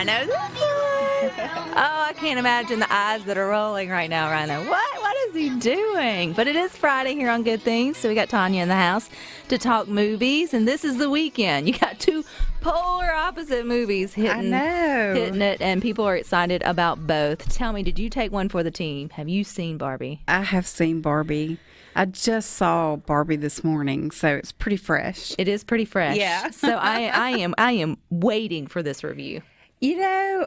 I know this one. Oh, I can't imagine the eyes that are rolling right now, Rhino. What is he doing? But it is Friday here on Good Things, so we got Tanya in the house to talk movies, and this is the weekend. You got two polar opposite movies hitting it, and people are excited about both. Tell me, did you take one for the team? Have you seen Barbie? I have seen Barbie. I just saw Barbie this morning, so it's pretty fresh. It is pretty fresh. Yeah. So I am waiting for this review. You know,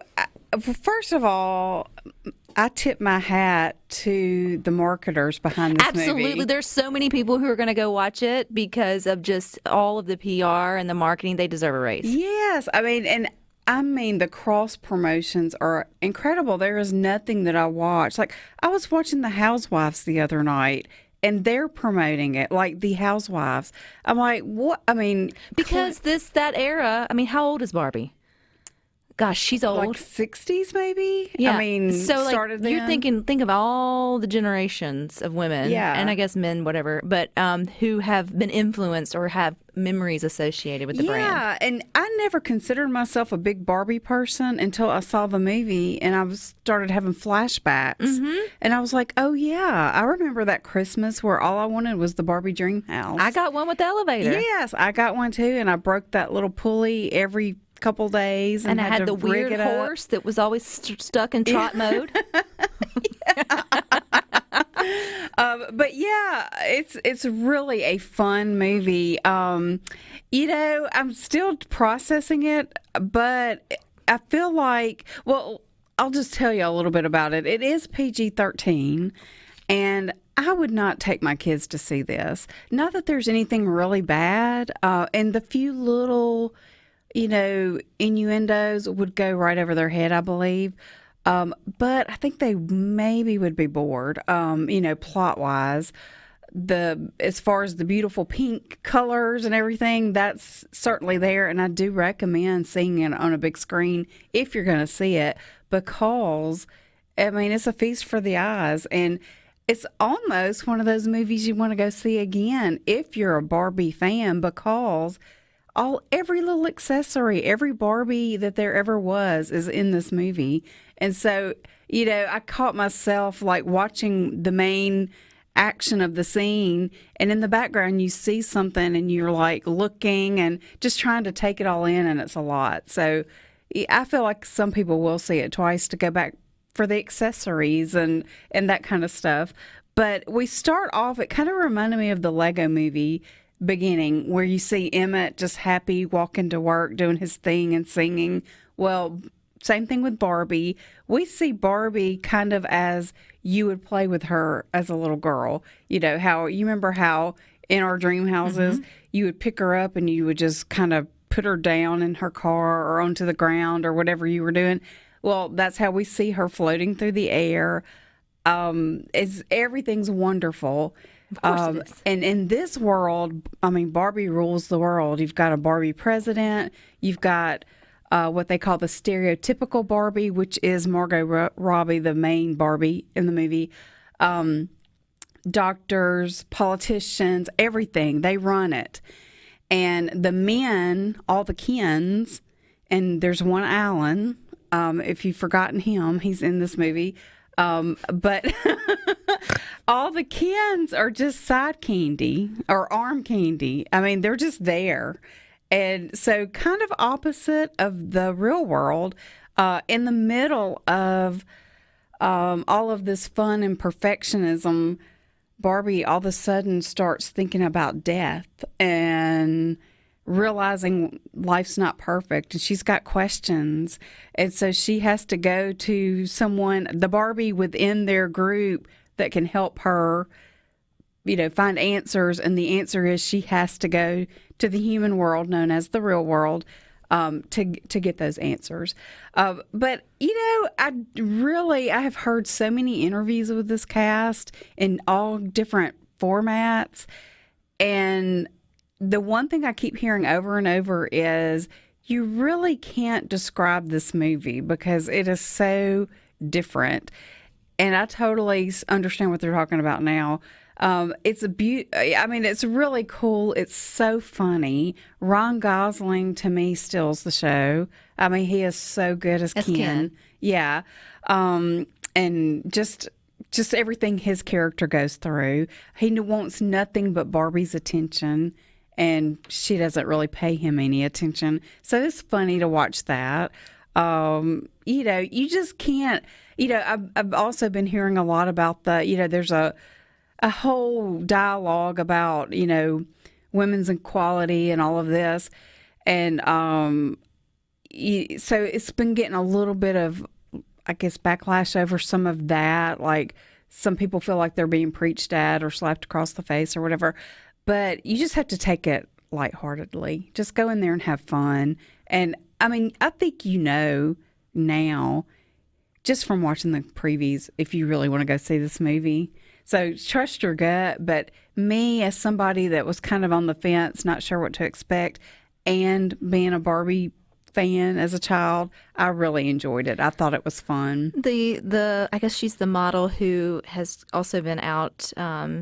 first of all, I tip my hat to the marketers behind this movie. Absolutely. There's so many people who are going to go watch it because of just all of the PR and the marketing. They deserve a raise. Yes. I mean, the cross promotions are incredible. There is nothing that I watch. Like, I was watching The Housewives the other night, and they're promoting it like The Housewives. I'm like, what? I mean, because that era. I mean, how old is Barbie? Gosh, she's old. Like 60s, maybe? Yeah. I mean, so started you're then. think of all the generations of women, Yeah. and I guess men, whatever, but who have been influenced or have memories associated with the brand. Yeah, and I never considered myself a big Barbie person until I saw the movie, and I started having flashbacks. Mm-hmm. And I was like, oh, yeah, I remember that Christmas where all I wanted was the Barbie dream house. I got one with the elevator. Yes, I got one too, and I broke that little pulley every couple days. And I had to the weird rig it up. horse that was always stuck in trot mode. But yeah, it's really a fun movie. You know, I'm still processing it, but I feel like, well, I'll just tell you a little bit about it. It is PG-13, and I would not take my kids to see this. Not that there's anything really bad, and the few little, you know, innuendos would go right over their head, I believe. But I think they maybe would be bored, you know, plot-wise. As far as the beautiful pink colors and everything, that's certainly there. And I do recommend seeing it on a big screen if you're going to see it, because, I mean, it's a feast for the eyes. And it's almost one of those movies you want to go see again if you're a Barbie fan, because every little accessory, every Barbie that there ever was is in this movie. And so, you know, I caught myself like watching the main action of the scene, and in the background you see something and you're like looking and just trying to take it all in, and it's a lot. So I feel like some people will see it twice to go back for the accessories and that kind of stuff. But we start off, it kind of reminded me of the Lego movie beginning, where you see Emmett just happy walking to work, doing his thing and singing. Well, same thing with Barbie. We see Barbie kind of as you would play with her as a little girl. You know, how you remember how in our dream houses, you would pick her up and you would just kind of put her down in her car or onto the ground or whatever you were doing. Well, that's how we see her floating through the air. Everything's wonderful. Of course it is. And in this world, I mean, Barbie rules the world. You've got a Barbie president. You've got what they call the stereotypical Barbie, which is Margot Robbie, the main Barbie in the movie. Doctors, politicians, everything. They run it. And the men, all the Kens, and there's one Alan. If you've forgotten him, he's in this movie. But all the Kens are just side candy or arm candy. I mean, they're just there. And so kind of opposite of the real world, in the middle of all of this fun and perfectionism, Barbie all of a sudden starts thinking about death and realizing life's not perfect, and she's got questions. And so she has to go to someone, the Barbie within their group, that can help her, you know, find answers. And the answer is she has to go to the human world, known as the real world, to get those answers. But, you know, I have heard so many interviews with this cast in all different formats. And the one thing I keep hearing over and over is you really can't describe this movie because it is so different. And I totally understand what they're talking about now. It's I mean, it's really cool. It's so funny. Ryan Gosling to me steals the show. I mean, he is so good as Ken. Yeah. And just everything his character goes through. He wants nothing but Barbie's attention, and she doesn't really pay him any attention. So it's funny to watch that. You just can't. I've also been hearing a lot about there's a whole dialogue about women's equality and all of this, and so it's been getting a little bit of, I guess, backlash over some of that. Like, some people feel like they're being preached at or slapped across the face or whatever. But you just have to take it lightheartedly. Just go in there and have fun. And I mean, I think now, just from watching the previews, if you really want to go see this movie. So trust your gut. But me, as somebody that was kind of on the fence, not sure what to expect, and being a Barbie fan as a child, I really enjoyed it. I thought it was fun. I guess she's the model who has also been out.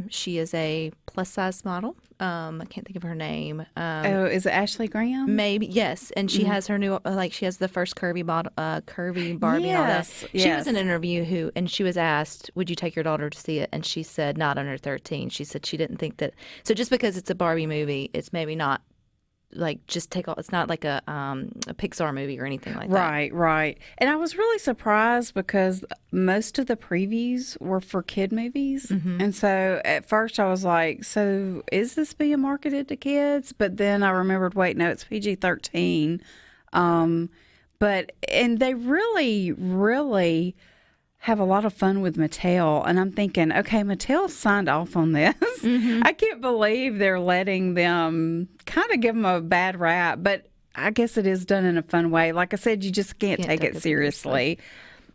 She is a plus size model. I can't think of her name. Is it Ashley Graham? Maybe, yes. And she has her new, she has the first curvy Barbie and all that. She was in an interview and she was asked, would you take your daughter to see it? And she said, not under 13. She said she didn't think that. So just because it's a Barbie movie, it's maybe not like just take all. It's not like a Pixar movie or anything like that. Right. And I was really surprised because most of the previews were for kid movies, and so at first I was like, "So is this being marketed to kids?" But then I remembered, wait, no, it's PG-13. But they really have a lot of fun with Mattel, and I'm thinking, okay, Mattel signed off on this. I can't believe they're letting them kind of give them a bad rap, but I guess it is done in a fun way. Like I said, you just can't take it seriously.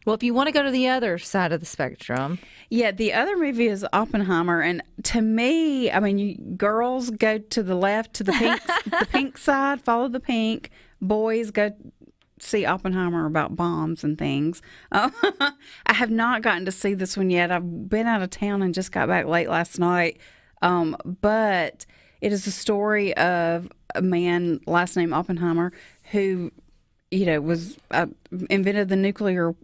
Well, if you want to go to the other side of the spectrum. Yeah, the other movie is Oppenheimer, and to me, I mean, you girls go to the left, to the pink, the pink side, follow the pink. Boys go see Oppenheimer about bombs and things. I have not gotten to see this one yet. I've been out of town and just got back late last night. But it is a story of a man, last name Oppenheimer, who, was invented the nuclear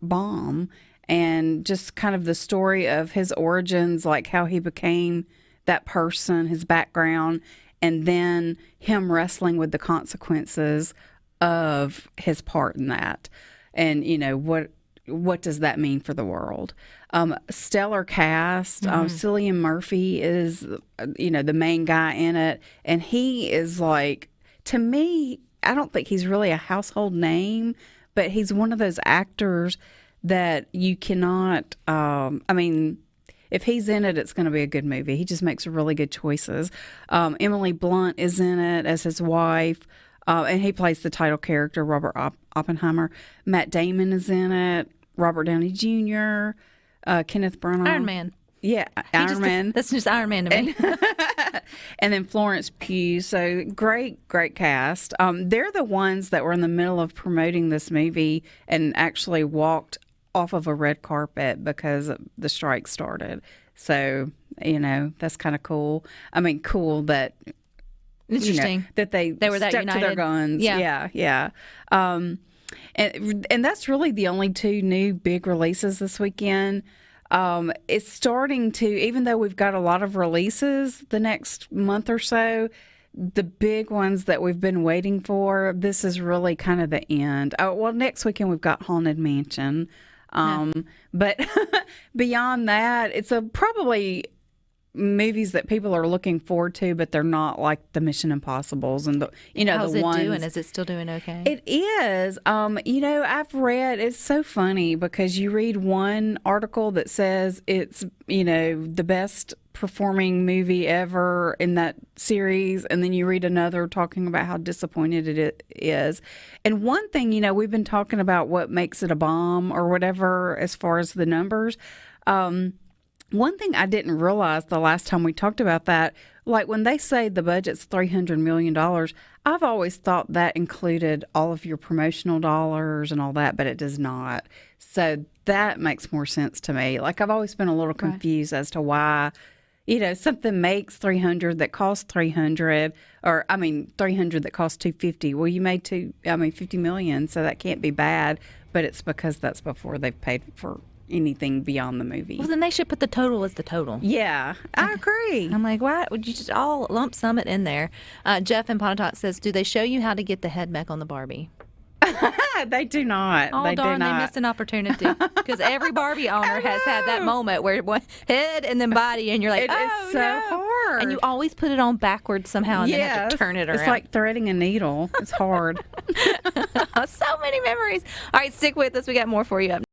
bomb, and just kind of the story of his origins, like how he became that person, his background, and then him wrestling with the consequences of his part in that, and what does that mean for the world. Stellar cast. Cillian Murphy is the main guy in it, and he is, like, to me, I don't think he's really a household name, but he's one of those actors that you cannot if he's in it, it's going to be a good movie. He just makes really good choices. Emily Blunt is in it as his wife. And he plays the title character, Robert Oppenheimer. Matt Damon is in it. Robert Downey Jr., Kenneth Branagh. Iron Man. Yeah, Iron Man. That's just Iron Man to me. And then Florence Pugh. So great cast. They're the ones that were in the middle of promoting this movie and actually walked off of a red carpet because the strike started. So, that's kind of cool. I mean, cool that... Interesting that they were that stuck united to their guns. Yeah. And that's really the only two new big releases this weekend. It's starting to, even though we've got a lot of releases the next month or so, the big ones that we've been waiting for, this is really kind of the end. Well, next weekend we've got Haunted Mansion. But beyond that, it's probably movies that people are looking forward to, but they're not like the Mission Impossibles and How's the ones. How's it doing? Is it still doing okay? It is. I've read. It's so funny because you read one article that says it's the best performing movie ever in that series, and then you read another talking about how disappointed it is. And one thing, we've been talking about what makes it a bomb or whatever as far as the numbers. One thing I didn't realize the last time we talked about that, like when they say the budget's $300 million, I've always thought that included all of your promotional dollars and all that, but it does not. So that makes more sense to me. Like, I've always been a little confused as to why something makes 300 that costs 300, or 300 that costs 250. Well, you made 50 million, so that can't be bad. But it's because that's before they've paid for anything beyond the movie. Well, then they should put the total as the total. Yeah, I agree. I'm like, why would you just all lump sum it in there? Jeff in Pontotoc says, do they show you how to get the head back on the Barbie? They do not. Oh, they darn, do not. they missed an opportunity. Because every Barbie owner has had that moment where one head and then body, and you're like, It oh, is so no. hard. And you always put it on backwards somehow and then have to turn it around. It's like threading a needle. It's hard. So many memories. All right, stick with us. We got more for you up